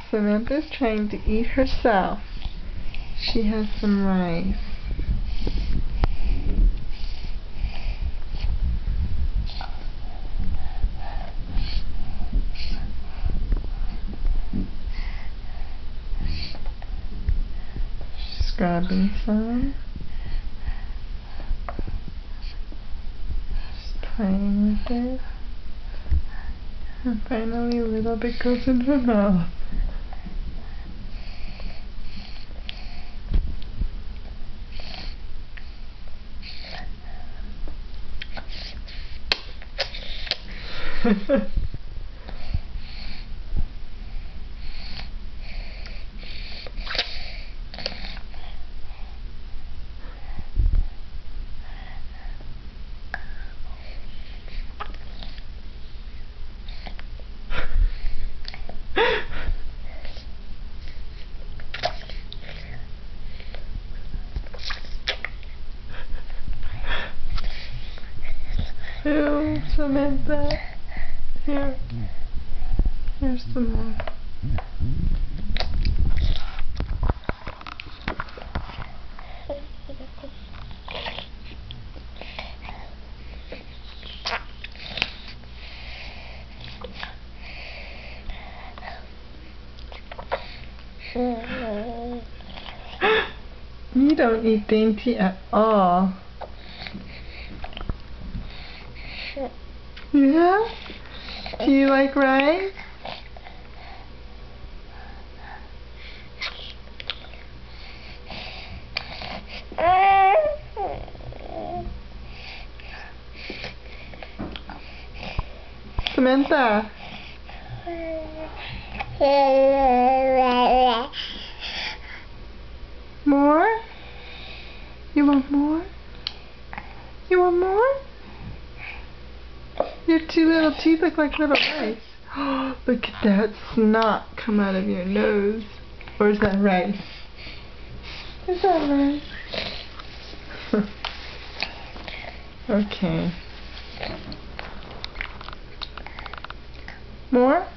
Samantha's trying to eat herself. She has some rice. She's grabbing some. She's playing with it. And finally a little bit goes in her mouth. Ew, Samantha. Here. Here's some more. You don't eat dainty at all. Yeah? Do you like rice? Samantha. More? You want more? You want more? Your two little teeth look like little rice. Oh, look at that snot come out of your nose. Or is that rice? Is that rice? Okay. More?